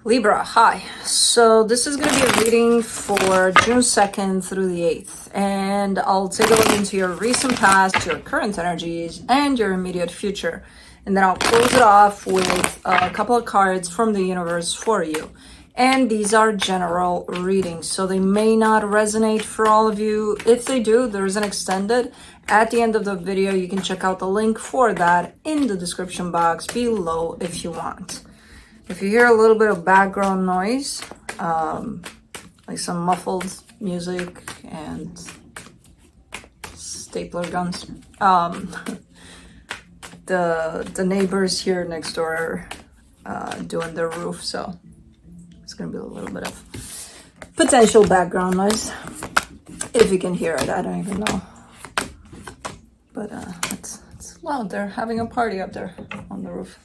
Libra, hi. So this is going to be a reading for June 2nd through the 8th. And I'll take a look into your recent past, your current energies, and your immediate future. And then I'll close it off with a couple of cards from the universe for you. And these are general readings, so they may not resonate for all of you. If they do, there is an extended. At the end of the video, you can check out the link for that in the description box below if you want. If you hear a little bit of background noise, like some muffled music and stapler guns, the neighbors here next door are doing their roof, so it's gonna be a little bit of potential background noise. If you can hear it, I don't even know. But it's loud. They're having a party up there on the roof.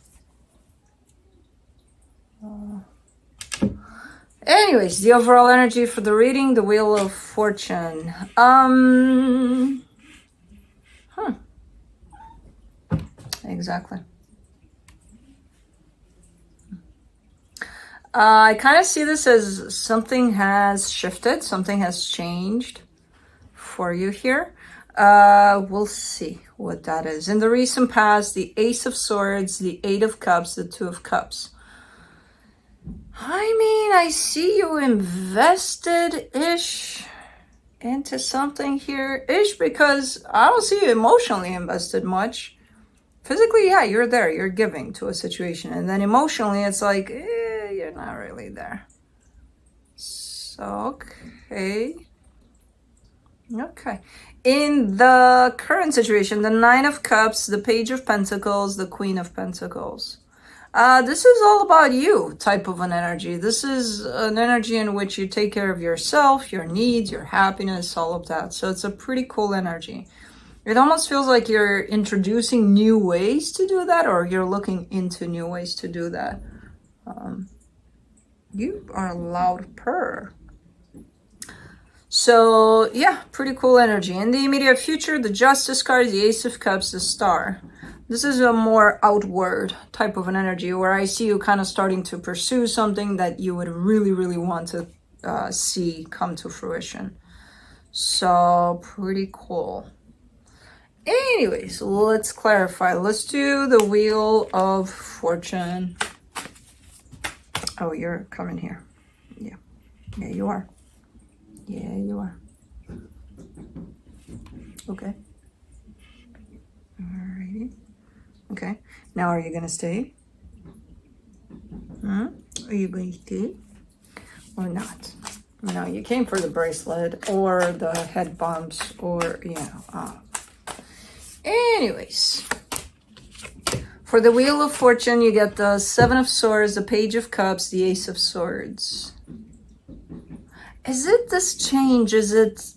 Anyways, the overall energy for the reading, the Wheel of Fortune. Exactly. I kind of see this as something has shifted, something has changed for you here. We'll see what that is. In the recent past, the Ace of Swords, the Eight of Cups, the Two of Cups. I mean, I see you invested-ish into something here-ish, because I don't see you emotionally invested much. Physically, yeah, you're there. You're giving to a situation. And then emotionally, it's like, you're not really there. So, okay. Okay. In the current situation, the Nine of Cups, the Page of Pentacles, the Queen of Pentacles. This is all about you type of an energy. This is an energy in which you take care of yourself, your needs, your happiness, all of that. So it's a pretty cool energy. It almost feels like you're introducing new ways to do that, or you're looking into new ways to do that. You are a loud purr. So yeah, pretty cool energy. In the immediate future, the Justice card, the Ace of Cups, the Star. This is a more outward type of an energy where I see you kind of starting to pursue something that you would really, really want to see come to fruition. So pretty cool. Anyways, let's clarify. Let's do the Wheel of Fortune. Oh, you're coming here. Yeah. Yeah, you are. Yeah, you are. Okay. Alrighty. Okay. Now, are you going to stay? Are you going to stay or not? No, you came for the bracelet or the head bumps or, you know. Anyways. For the Wheel of Fortune, you get the Seven of Swords, the Page of Cups, the Ace of Swords. Is it this change? Is it...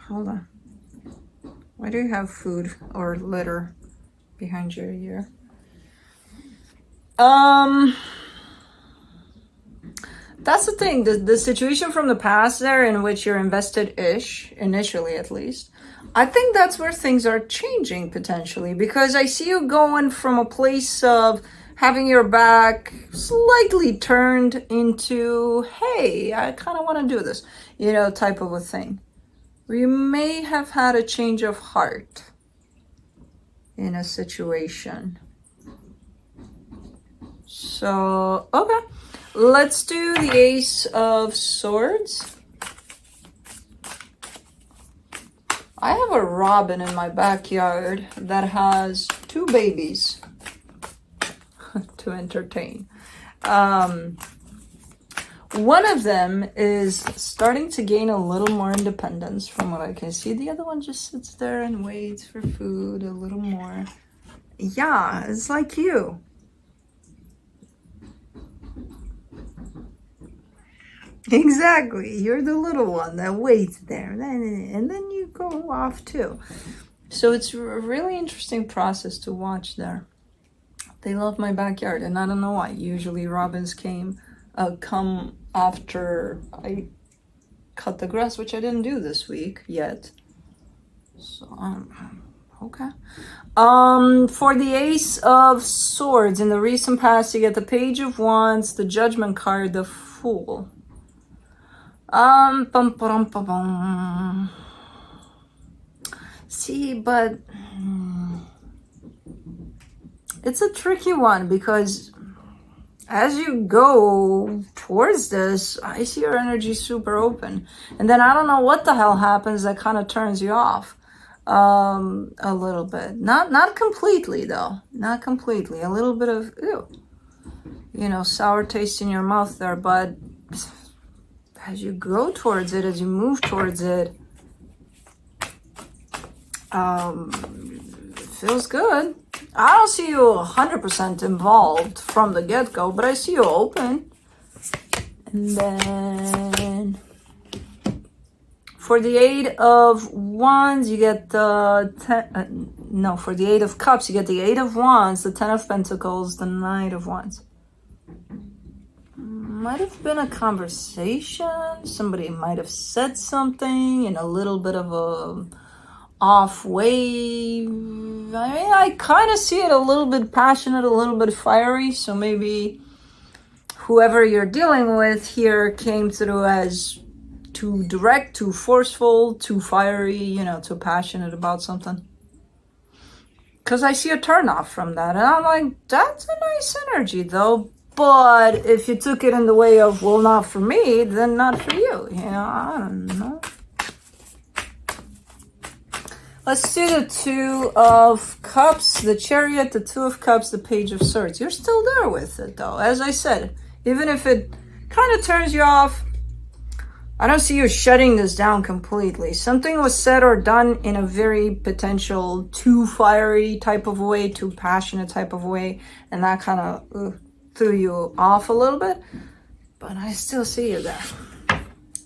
Hold on. Why do you have food or litter behind your ear? That's the thing. The situation from the past there in which you're invested-ish, initially at least, I think that's where things are changing potentially, because I see you going from a place of having your back slightly turned into, hey, I kind of want to do this, you know, type of a thing. Where you may have had a change of heart in a situation. So, okay. Let's do the Ace of Swords. I have a robin in my backyard that has two babies to entertain. One of them is starting to gain a little more independence from what I can see. The other one just sits there and waits for food a little more. Yeah, it's like you. Exactly. You're the little one that waits there. And then you go off too. So it's a really interesting process to watch there. They love my backyard, and I don't know why. Usually robins come after I cut the grass, which I didn't do this week yet. So Okay. For the Ace of Swords, in the recent past, you get the Page of Wands, the Judgment card, the Fool. Bum, bum, bum, bum. See, but it's a tricky one because as you go towards this, I see your energy super open. And then I don't know what the hell happens that kind of turns you off a little bit. Not completely, though. Not completely. A little bit of, ew, you know, sour taste in your mouth there. But as you go towards it, as you move towards it, it feels good. I don't see you 100% involved from the get-go, but I see you open. And then for the Eight of Wands, you get the for the Eight of Cups, you get the Eight of Wands, the Ten of Pentacles, the Knight of Wands. Might have been a conversation. Somebody might have said something in a little bit of a off way. I mean, I kind of see it a little bit passionate, a little bit fiery. So maybe whoever you're dealing with here came through as too direct, too forceful, too fiery, you know, too passionate about something. Because I see a turn off from that. And I'm like, that's a nice energy though. But if you took it in the way of, well, not for me, then not for you. You know, I don't know. Let's do the Two of Cups, the Chariot, the Two of Cups, the Page of Swords. You're still there with it, though. As I said, even if it kind of turns you off, I don't see you shutting this down completely. Something was said or done in a very potential too fiery type of way, too passionate type of way, and that kind of threw you off a little bit. But I still see you there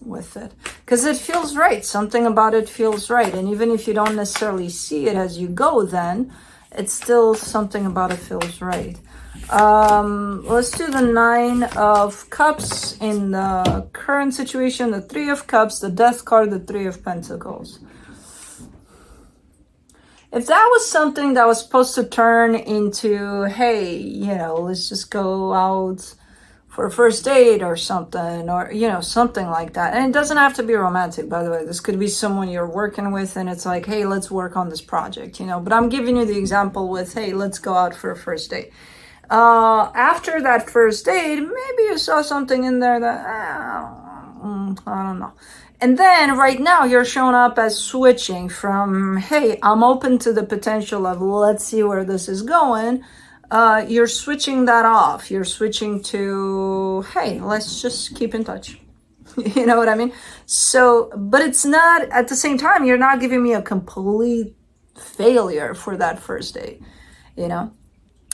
with it because it feels right. Something about it feels right. And even if you don't necessarily see it as you go, then it's still something about it feels right. Let's do the Nine of Cups in the current situation, the Three of Cups, the Death card, the Three of Pentacles. If that was something that was supposed to turn into, hey, you know, let's just go out for a first date or something, or, you know, something like that. And it doesn't have to be romantic, by the way. This could be someone you're working with and it's like, hey, let's work on this project, you know. But I'm giving you the example with, hey, let's go out for a first date. After that first date, maybe you saw something in there that, I don't know. And then right now you're showing up as switching from, hey, I'm open to the potential of, let's see where this is going. You're switching that off. You're switching to, hey, let's just keep in touch. You know what I mean? So, but it's not, at the same time, you're not giving me a complete failure for that first date, you know?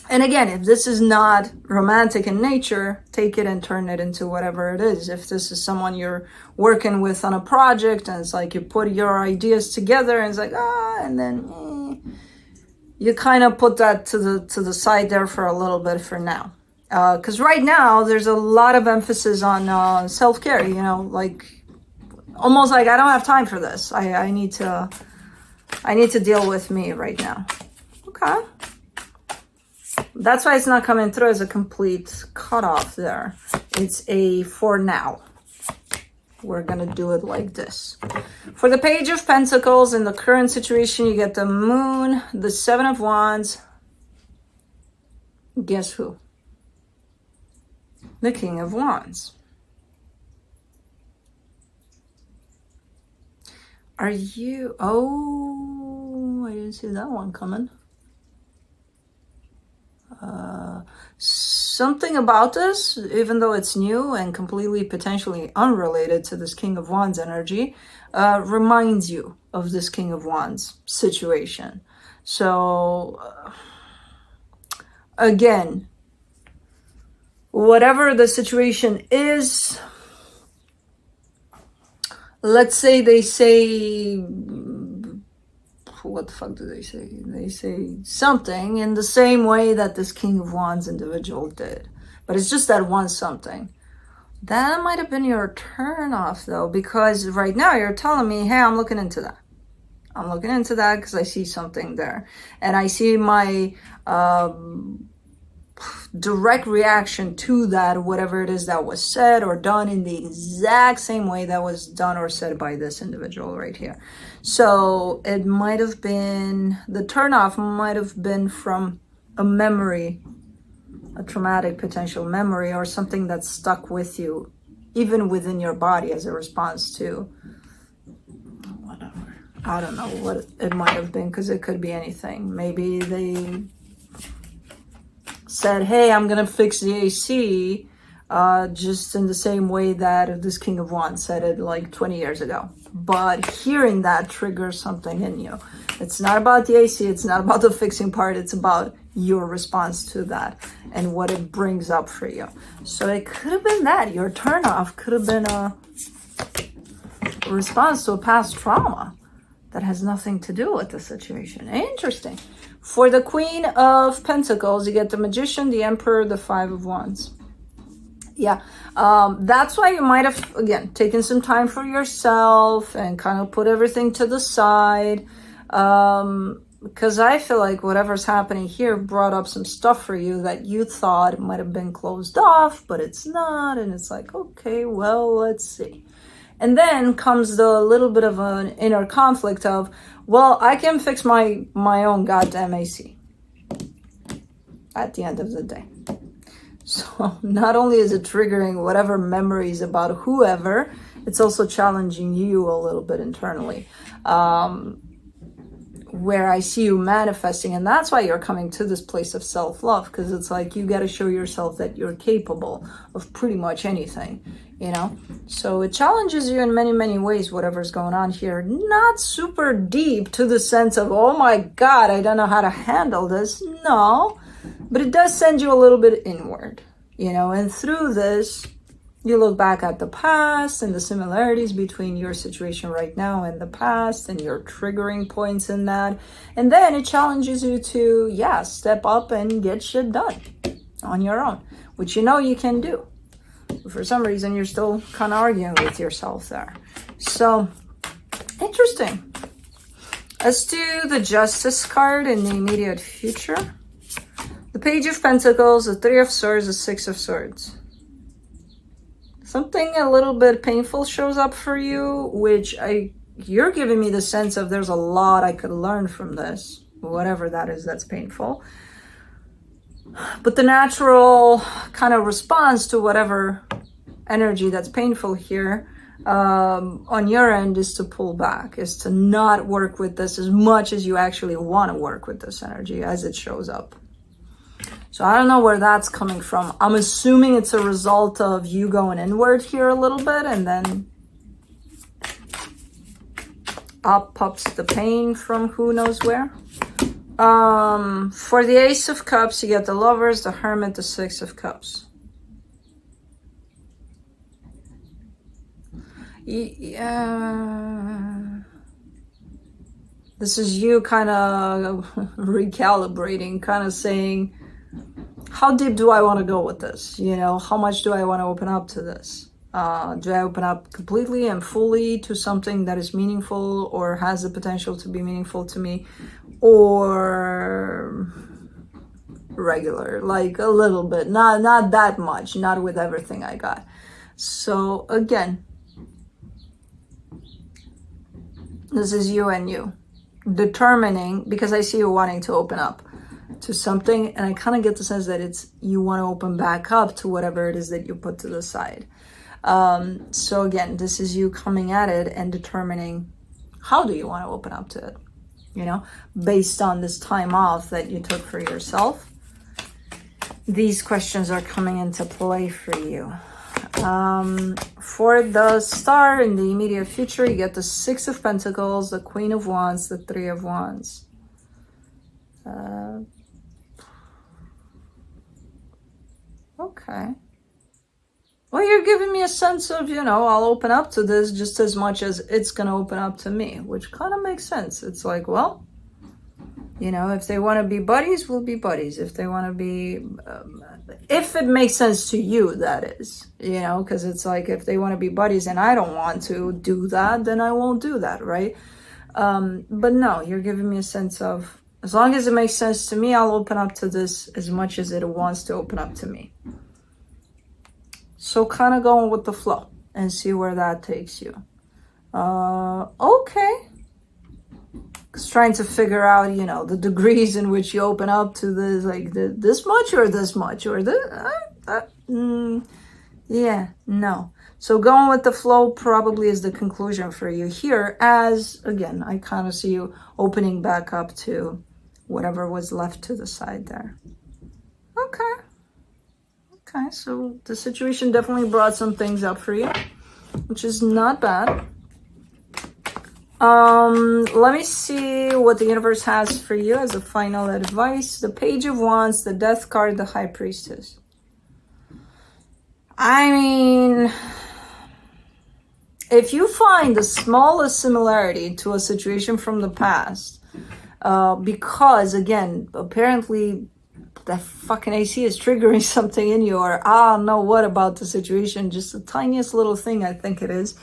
And again, if this is not romantic in nature, take it and turn it into whatever it is. If this is someone you're working with on a project and it's like you put your ideas together and it's like, and then you kind of put that to the side there for a little bit for now. Because right now there's a lot of emphasis on self-care, you know, like almost like I don't have time for this. I need to deal with me right now. Okay. That's why it's not coming through as a complete cutoff there. It's a for now. We're going to do it like this. For the Page of Pentacles, in the current situation, you get the Moon, the Seven of Wands. Guess who? The King of Wands. Are you... Oh, I didn't see that one coming. Something about this, even though it's new and completely potentially unrelated to this King of Wands energy, reminds you of this King of Wands situation. So, again, whatever the situation is, let's say they say... What the fuck do they say? They say something in the same way that this King of Wands individual did. But it's just that one something. That might have been your turn off though, because right now you're telling me, hey, I'm looking into that. I'm looking into that because I see something there. And I see my direct reaction to that, whatever it is that was said or done, in the exact same way that was done or said by this individual right here. So it might have been, the turnoff might have been from a memory, a traumatic potential memory, or something that's stuck with you, even within your body, as a response to whatever. I don't know what it might have been, because it could be anything. Maybe they said, hey, I'm gonna fix the AC, just in the same way that this King of Wands said it like 20 years ago. But hearing that triggers something in you. It's not about the AC, it's not about the fixing part, it's about your response to that and what it brings up for you. So it could have been that. Your turnoff could have been a response to a past trauma that has nothing to do with the situation. Interesting. For the Queen of Pentacles, you get the Magician, the Emperor, the Five of Wands. Yeah, that's why you might have, again, taken some time for yourself and kind of put everything to the side. Because I feel like whatever's happening here brought up some stuff for you that you thought might have been closed off, but it's not. And it's like, okay, well, let's see. And then comes the little bit of an inner conflict of, well, I can fix my own goddamn AC at the end of the day. So not only is it triggering whatever memories about whoever, it's also challenging you a little bit internally. Where I see you manifesting, and that's why you're coming to this place of self-love, because it's like you got to show yourself that you're capable of pretty much anything, you know. So it challenges you in many, many ways, whatever's going on here. Not super deep to the sense of, oh my God, I don't know how to handle this. No, but it does send you a little bit inward, you know, and through this, you look back at the past and the similarities between your situation right now and the past and your triggering points in that. And then it challenges you to, yeah, step up and get shit done on your own, which you know you can do. But for some reason, you're still kind of arguing with yourself there. So, interesting. Let's do the Justice card in the immediate future. The Page of Pentacles, the Three of Swords, the Six of Swords. Something a little bit painful shows up for you, which you're giving me the sense of there's a lot I could learn from this, whatever that is that's painful. But the natural kind of response to whatever energy that's painful here on your end is to pull back, is to not work with this as much as you actually want to work with this energy as it shows up. So I don't know where that's coming from. I'm assuming it's a result of you going inward here a little bit, and then up pops the pain from who knows where. For the Ace of Cups, you get the Lovers, the Hermit, the Six of Cups. Yeah. This is you kind of recalibrating, kind of saying, how deep do I want to go with this? You know, how much do I want to open up to this? Do I open up completely and fully to something that is meaningful or has the potential to be meaningful to me? Or regular, like a little bit, not that much, not with everything I got. So again, this is you and you determining, because I see you wanting to open up to something, and I kind of get the sense that it's you want to open back up to whatever it is that you put to the side. So again, this is you coming at it and determining, how do you want to open up to it, you know, based on this time off that you took for yourself. These questions are coming into play for you. For the Star in the immediate future, you get the Six of Pentacles, the Queen of Wands, the Three of Wands. Okay. Well, you're giving me a sense of, you know, I'll open up to this just as much as it's going to open up to me, which kind of makes sense. It's like, well, you know, if they want to be buddies, we'll be buddies. If they want to be, if it makes sense to you, that is, you know, because it's like, if they want to be buddies and I don't want to do that, then I won't do that, right? But no, you're giving me a sense of, as long as it makes sense to me, I'll open up to this as much as it wants to open up to me. So kind of going with the flow and see where that takes you. Okay. Just trying to figure out, you know, the degrees in which you open up to this, like this much or this much or this. Yeah, no. So going with the flow probably is the conclusion for you here, as, again, I kind of see you opening back up to whatever was left to the side there. Okay. Okay, so the situation definitely brought some things up for you, which is not bad. Let me see what the universe has for you as a final advice. The Page of Wands, the Death card, the High Priestess. I mean, if you find the smallest similarity to a situation from the past, because, again, apparently that fucking AC is triggering something in you, or I don't know what about the situation, just the tiniest little thing I think it is,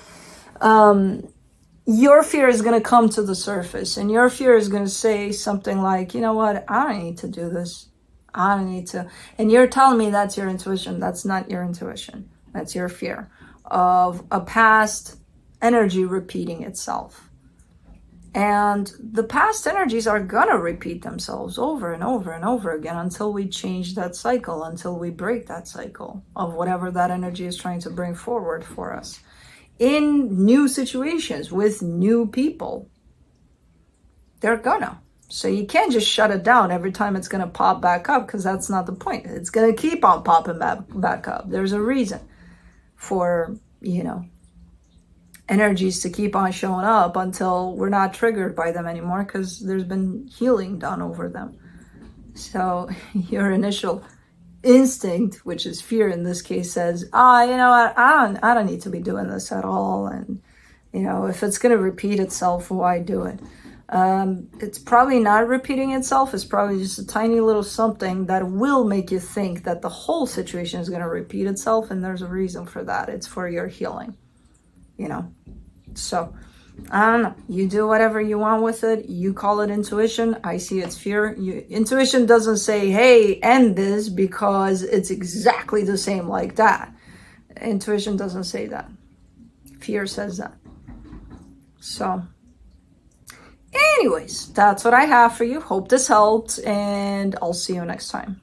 your fear is going to come to the surface, and your fear is going to say something like, you know what, I don't need to do this. I don't need to. And you're telling me that's your intuition. That's not your intuition. That's your fear of a past energy repeating itself. And the past energies are going to repeat themselves over and over and over again until we change that cycle, until we break that cycle of whatever that energy is trying to bring forward for us in new situations with new people. They're gonna. So you can't just shut it down every time it's going to pop back up, because that's not the point. It's going to keep on popping back up. There's a reason for, you know, energies to keep on showing up until we're not triggered by them anymore, because there's been healing done over them. So your initial instinct, which is fear in this case, says, you know what, I don't need to be doing this at all. And, you know, if it's going to repeat itself, why do it? It's probably not repeating itself. It's probably just a tiny little something that will make you think that the whole situation is going to repeat itself. And there's a reason for that. It's for your healing, you know? So I don't know. You do whatever you want with it. You call it intuition. I see it's fear. Intuition doesn't say, hey, end this, because it's exactly the same like that. Intuition doesn't say that. Fear says that. So anyways, that's what I have for you. Hope this helped, and I'll see you next time.